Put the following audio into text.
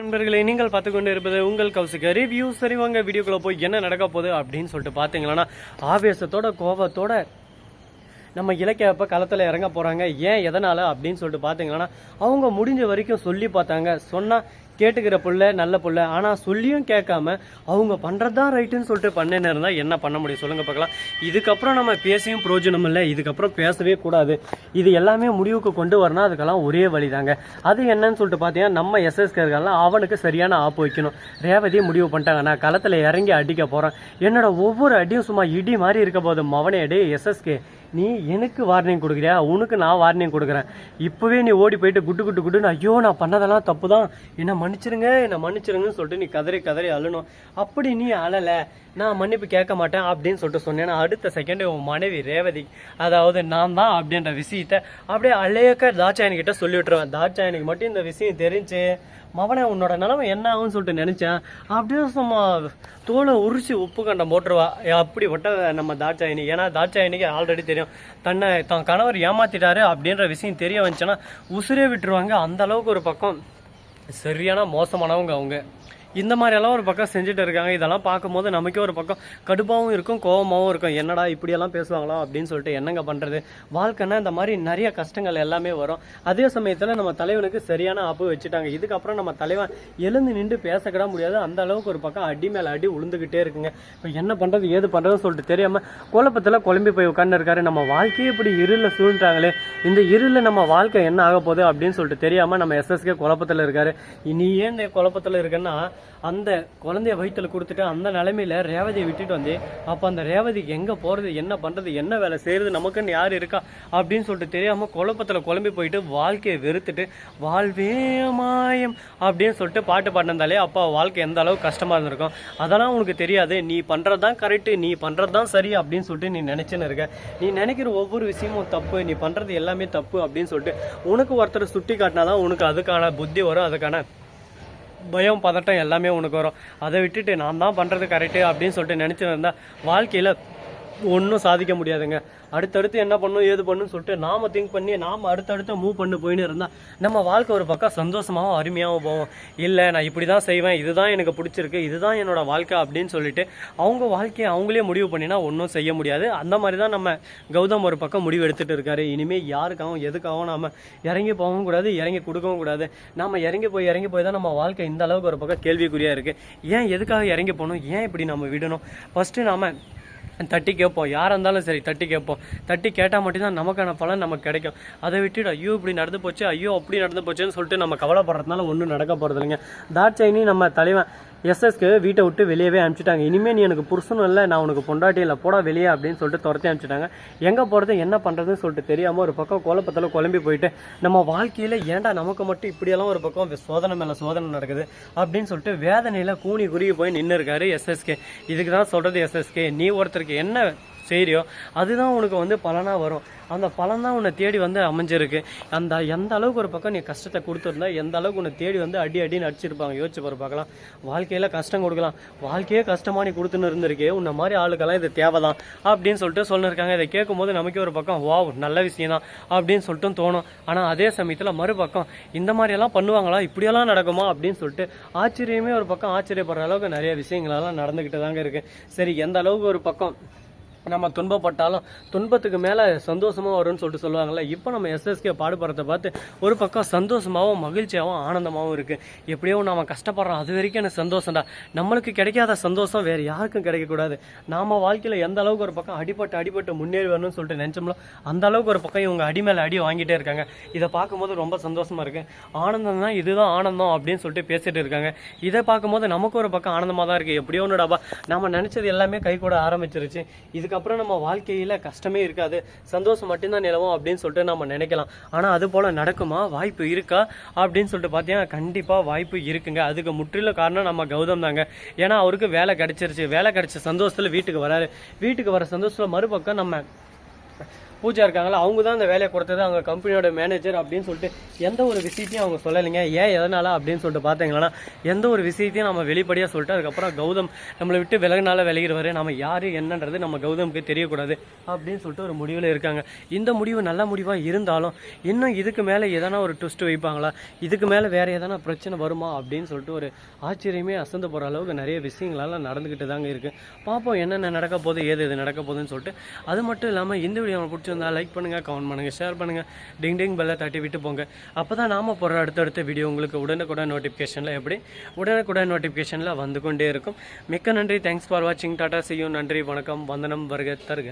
நண்பர்களை நீங்கள் பார்த்து கொண்டு இருப்பது உங்கள் கௌசிக ரிவ்யூ. சரி வாங்க வீடியோக்குள்ள போய் என்ன நடக்க போகுது அப்படின்னு சொல்லிட்டு பார்த்தீங்கன்னா, ஆவேசத்தோட கோபத்தோட நம்ம இலக்கியப்ப களத்தில் இறங்க போகிறாங்க. ஏன் எதனால் அப்படின்னு சொல்லிட்டு பார்த்தீங்கன்னா, அவங்க முடிஞ்ச வரைக்கும் சொல்லி பார்த்தாங்க. சொன்னால் கேட்டுக்கிற புள்ள நல்ல புள்ள, ஆனால் சொல்லியும் கேட்காம அவங்க பண்ணுறது தான் ரைட்டுன்னு சொல்லிட்டு பண்ணின்னு இருந்தால் என்ன பண்ண முடியும் சொல்லுங்கள் பார்க்கலாம். இதுக்கப்புறம் நம்ம பேசியும் பிரயோஜனம் இல்லை, இதுக்கப்புறம் பேசவே கூடாது. இது எல்லாமே முடிவுக்கு கொண்டு வரணும். அதுக்கெல்லாம் ஒரே வழி தாங்க. அது என்னன்னு சொல்லிட்டு பார்த்தீங்கன்னா, நம்ம எஸ்எஸ்கேலாம் அவனுக்கு சரியான ஆப்பு வைக்கணும். ரேவதியை முடிவு பண்ணிட்டாங்க, நான் களத்தில் இறங்கி அடிக்க போகிறேன். என்னோட ஒவ்வொரு அடியும் சும்மா இடி மாதிரி இருக்க போது. மவனே அடி எஸ்எஸ்கே, நீ எனக்கு வார்னிங் கொடுக்குறியா? உனக்கு நான் வார்னிங் கொடுக்குறேன். இப்போவே நீ ஓடி போயிட்டு குட்டுன்னு ஐயோ நான் பண்ணதெல்லாம் தப்பு தான், என்னை மன்னிச்சிருங்கன்னு சொல்லிட்டு நீ கதறி கதறி அழணும். அப்படி நீ அழலை, நான் மன்னிப்பு கேட்க மாட்டேன் அப்படின்னு சொல்லிட்டு சொன்னேன்னா, அடுத்த செகண்ட் உன் மனைவி ரேவதி, அதாவது நான் தான் அப்படின்ற விஷயத்த அப்படியே அழையக்க தாட்சாயனிக்கிட்ட சொல்லி விட்டுருவேன். தாட்சாயனிக்கு மட்டும் இந்த விஷயம் தெரிஞ்சு, மவனை உன்னோட நிலைமை என்ன ஆகும்னு சொல்லிட்டு நினச்சேன், அப்படியே சும்மா தோலை உரிச்சு உப்பு கண்டம் போட்டுருவா. அப்படி ஒட்ட நம்ம தாட்சாயினி. ஏன்னா தாட்சாயினிக்கு ஆல்ரெடி தெரியும், தன் கணவர் ஏமாத்திட்டாரு அப்படின்ற விஷயம் தெரிய வந்துச்சுன்னா உசுரே விட்டுருவாங்க. அந்த அளவுக்கு ஒரு பக்கம் சரியான மோசமானவங்க அவங்க. இந்த மாதிரியெல்லாம் ஒரு பக்கம் செஞ்சுட்டு இருக்காங்க. இதெல்லாம் பார்க்கும்போது நமக்கே ஒரு பக்கம் கடுப்பாகவும் இருக்கும், கோபமாகவும் இருக்கும். என்னடா இப்படியெல்லாம் பேசுவாங்களா அப்படின்னு சொல்லிட்டு என்னங்க பண்ணுறது. வாழ்க்கைன்னா இந்த மாதிரி நிறைய கஷ்டங்கள் எல்லாமே வரும். அதே சமயத்தில் நம்ம தலைவனுக்கு சரியான ஆப்பு வச்சுட்டாங்க. இதுக்கப்புறம் நம்ம தலைவன் எழுந்து நின்று பேசக்கூட முடியாது. அந்த அளவுக்கு ஒரு பக்கம் அடி மேலே அடி உளுந்துக்கிட்டே இருக்குங்க. இப்போ என்ன பண்ணுறது ஏது பண்ணுறதுன்னு சொல்லிட்டு தெரியாமல் குழப்பத்தில் குழம்பி போய் உட்காந்து இருக்காரு. நம்ம வாழ்க்கையே இப்படி இருளில் சூழ்ந்துட்டாங்களே, இந்த இருளில் நம்ம வாழ்க்கை என்ன ஆக போகுது அப்படின்னு சொல்லிட்டு தெரியாமல் நம்ம எஸ்எஸ்கே குழப்பத்தில் இருக்காரு. நீ ஏன் இந்த குழப்பத்தில் இருக்குன்னா, அந்த குழந்தைய வயிற்றுல கொடுத்துட்டு அந்த நிலைமையில ரேவதியை விட்டுட்டு வந்து, அப்போ அந்த ரேவதிக்கு எங்கே போகிறது, என்ன பண்ணுறது, என்ன வேலை செய்கிறது, நமக்குன்னு யார் இருக்கா அப்படின்னு சொல்லிட்டு தெரியாமல் குழப்பத்தில் குழம்பி போயிட்டு வாழ்க்கையை வெறுத்துட்டு வாழ்வே மாயம் அப்படின்னு சொல்லிட்டு பாட்டு பாடினாலே அப்போ வாழ்க்கை எந்த அளவுக்கு கஷ்டமாக இருந்திருக்கும். அதெல்லாம் உனக்கு தெரியாது. நீ பண்ணுறது தான் கரெக்டு, நீ பண்ணுறது தான் சரி அப்படின்னு சொல்லிட்டு நீ நினச்சின்னு இருக்க. நீ நினைக்கிற ஒவ்வொரு விஷயமும் தப்பு, நீ பண்ணுறது எல்லாமே தப்பு அப்படின்னு சொல்லிட்டு உனக்கு ஒருத்தர் சுட்டி காட்டினா தான் உனக்கு அதுக்கான புத்தி வரும், அதுக்கான பயம் பதட்டம் எல்லாமே உனக்கு வரும். அதை விட்டுட்டு நான் தான் பண்ணுறது கரெக்டு அப்படின்னு சொல்லிட்டு நினச்சின்னு இருந்தால் வாழ்க்கையில் ஒன்றும் சாதிக்க முடியாதுங்க. அடுத்தடுத்து என்ன பண்ணும் ஏது பண்ணுன்னு சொல்லிட்டு நாம் திங்க் பண்ணி நாம் அடுத்தடுத்து மூவ் பண்ணி போயின்னு இருந்தால் நம்ம வாழ்க்கை ஒரு பக்கம் சந்தோஷமாகவும் அருமையாகவும் போவோம். இல்லை நான் இப்படி தான் செய்வேன், இதுதான் எனக்கு பிடிச்சிருக்கு, இதுதான் என்னோடய வாழ்க்கை அப்படின்னு சொல்லிட்டு அவங்க வாழ்க்கையை அவங்களே முடிவு பண்ணினா ஒன்றும் செய்ய முடியாது. அந்த மாதிரி தான் நம்ம கௌதம் ஒரு பக்கம் முடிவு எடுத்துகிட்டு இருக்காரு. இனிமேல் யாருக்காகவும் எதுக்காகவும் நம்ம இறங்கி போகவும் கூடாது, இறங்கி கொடுக்கவும் கூடாது. நம்ம இறங்கி போய் தான் நம்ம வாழ்க்கை இந்த அளவுக்கு ஒரு பக்கம் கேள்விக்குறியாக இருக்குது. ஏன் எதுக்காக இறங்கி போகணும், ஏன் இப்படி நம்ம விடணும்? ஃபஸ்ட்டு நாம் தட்டி கேட்போம், யாராக இருந்தாலும் சரி தட்டி கேட்போம். தட்டி கேட்டால் மட்டும்தான் நமக்கான பலன் நமக்கு கிடைக்கும். அதை விட்டுட்டு ஐயோ இப்படி நடந்து போச்சு, ஐயோ அப்படி நடந்து போச்சுன்னு சொல்லிட்டு நம்ம கவலைப்படுறதுனால ஒன்றும் நடக்க போகிறது இல்லைங்க. தாட்சாயினி நம்ம தலைவன் எஸ்எஸ்கே வீட்டை விட்டு வெளியவே அனுப்பிச்சிட்டாங்க. இனிமேல் நீ எனக்கு புருஷனும் இல்லை, நான் உனக்கு பொண்டாட்டி இல்லை, போடா வெளியே அப்படின்னு சொல்லிட்டு துரத்தி அனுப்பிச்சிட்டாங்க. எங்கே போகிறது என்ன பண்ணுறதுன்னு சொல்லிட்டு தெரியாமல் ஒரு பக்கம் குழப்பத்தில் குழம்பி போயிட்டு நம்ம வாழ்க்கையில் ஏன்டா நமக்கு மட்டும் இப்படியெல்லாம் ஒரு பக்கம் சோதனை மேலே சோதனை நடக்குது அப்படின்னு சொல்லிட்டு வேதனையில் கூனி குறுகி போய் நின்று இருக்காரு எஸ்எஸ்கே. இதுக்கு தான் சொல்கிறது எஸ்எஸ்கே, நீ ஒருத்தருக்கு என்ன செய்யறியோ அதுதான் உனக்கு பலனாக வரும். அந்த பலன் தான் உன்னை தேடி அமைஞ்சிருக்கு. அந்த எந்த அளவுக்கு ஒரு பக்கம் நீ கஷ்டத்தை கொடுத்துருந்தா எந்த அளவுக்கு உன்னை தேடி அடின்னு அடிச்சிருப்பாங்க. யோசிச்சு போகிற பார்க்கலாம். வாழ்க்கையில் கஷ்டம் கொடுக்கலாம், வாழ்க்கையே கஷ்டமாக நீ கொடுத்துன்னு இருந்திருக்கே, உன்னை மாதிரி ஆளுக்கெல்லாம் இது தேவைதான் அப்படின்னு சொல்லிட்டு சொல்லியிருக்காங்க. இதை கேட்கும் போது நமக்கே ஒரு பக்கம் வா நல்ல விஷயம் தான் அப்படின்னு சொல்லிட்டு தோணும். ஆனால் அதே சமயத்தில் மறுபக்கம் இந்த மாதிரியெல்லாம் பண்ணுவாங்களா, இப்படியெல்லாம் நடக்குமா அப்படின்னு சொல்லிட்டு ஆச்சரியமே ஒரு பக்கம் ஆச்சரியப்படுற அளவுக்கு நிறைய விஷயங்களெல்லாம் நடந்துக்கிட்டு தாங்க இருக்குது. சரி, எந்த அளவுக்கு ஒரு பக்கம் நம்ம துன்பப்பட்டாலும் துன்பத்துக்கு மேலே சந்தோஷமாக வரும்னு சொல்லிட்டு சொல்லுவாங்கள்ல. இப்போ நம்ம எஸ்எஸ்கே பாடுபடுறதை பார்த்து ஒரு பக்கம் சந்தோஷமாகவும் மகிழ்ச்சியாகவும் ஆனந்தமாகவும் இருக்குது. எப்படியோ நம்ம கஷ்டப்படுறோம், அது வரைக்கும் எனக்கு சந்தோஷம்டா. நம்மளுக்கு கிடைக்காத சந்தோஷம் வேறு யாருக்கும் கிடைக்கக்கூடாது. நாம் வாழ்க்கையில் எந்த அளவுக்கு ஒரு பக்கம் அடிபட்டு முன்னேறி வரணும்னு சொல்லிட்டு நினச்சோம்ல, அந்த அளவுக்கு ஒரு பக்கம் இவங்க அடி மேலே அடி வாங்கிட்டே இருக்காங்க. இதை பார்க்கும்போது ரொம்ப சந்தோஷமாக இருக்குது. ஆனந்தம் தான், இதுதான் ஆனந்தம் அப்படின்னு சொல்லிட்டு பேசிகிட்டு இருக்காங்க. இதை பார்க்கும்போது நமக்கு ஒரு பக்கம் ஆனந்தமாக தான் இருக்குது. எப்படியோ ஒன்றுடாப்பா நம்ம நினச்சது எல்லாமே கை கூட ஆரம்பிச்சிருச்சு. இதுக்கப்புறம் நம்ம வாழ்க்கையில் கஷ்டமே இருக்காது, சந்தோஷம் மட்டும்தான் நிலவும் அப்படின்னு சொல்லிட்டு நம்ம நினைக்கலாம். ஆனால் அது போல் நடக்குமா, வாய்ப்பு இருக்கா அப்படின்னு சொல்லிட்டு பார்த்தீங்கன்னா கண்டிப்பாக வாய்ப்பு இருக்குங்க. அதுக்கு முற்றிலும் காரணம் நம்ம கௌதம் தாங்க. ஏன்னா அவருக்கு வேலை கிடைச்சிருச்சு. வேலை கிடைச்ச சந்தோஷத்தில் வீட்டுக்கு வராரு. வீட்டுக்கு வர சந்தோஷத்தில் மறுபக்கம் நம்ம பூஜா இருக்காங்களா, அவங்க தான் அந்த வேலையை கொடுத்தது, அவங்க கம்பெனியோட மேனேஜர் அப்படின்னு சொல்லிட்டு எந்த ஒரு விஷயத்தையும் அவங்க சொல்லலைங்க. ஏன் எதனால அப்படின்னு சொல்லிட்டு பார்த்தீங்கன்னா, எந்த ஒரு விஷயத்தையும் நம்ம வெளிப்படையாக சொல்லிட்டு அதுக்கப்புறம் கௌதம் நம்மளை விட்டு விலகினால விலகிடுவார், நம்ம யார் என்னன்றது நம்ம கௌதமுக்கு தெரியக்கூடாது அப்படின்னு சொல்லிட்டு ஒரு முடிவில் இருக்காங்க. இந்த முடிவு நல்ல முடிவாக இருந்தாலும் இன்னும் இதுக்கு மேலே எதனா ஒரு ட்விஸ்ட் வைப்பாங்களா, இதுக்கு மேலே வேறு எதனா பிரச்சனை வருமா அப்படின்னு சொல்லிட்டு ஒரு ஆச்சரியமே அசந்து போகிற அளவுக்கு நிறைய விஷயங்களெல்லாம் நடந்துக்கிட்டு தாங்க இருக்குது. பார்ப்போம் என்னென்ன நடக்க போகுது, ஏது நடக்க போகுதுன்னு சொல்லிட்டு. அது மட்டும் இல்லாமல் இந்த வீடியோ உங்களுக்கு பிடிச்சிருந்தா லைக் பண்ணுங்கள், கமெண்ட் பண்ணுங்கள், ஷேர் பண்ணுங்கள், டிங் பெல்லை தட்டி விட்டு போங்க. அப்போ தான் நாம் போகிற அடுத்தடுத்த வீடியோ உங்களுக்கு உடனுக்குடன் நோட்டிஃபிகேஷனில் வந்து கொண்டே இருக்கும். மிக்க நன்றி. தேங்க்ஸ் ஃபார் வாட்சிங். Tata, see you. நன்றி, வணக்கம், வந்தனம், வருக, தருக.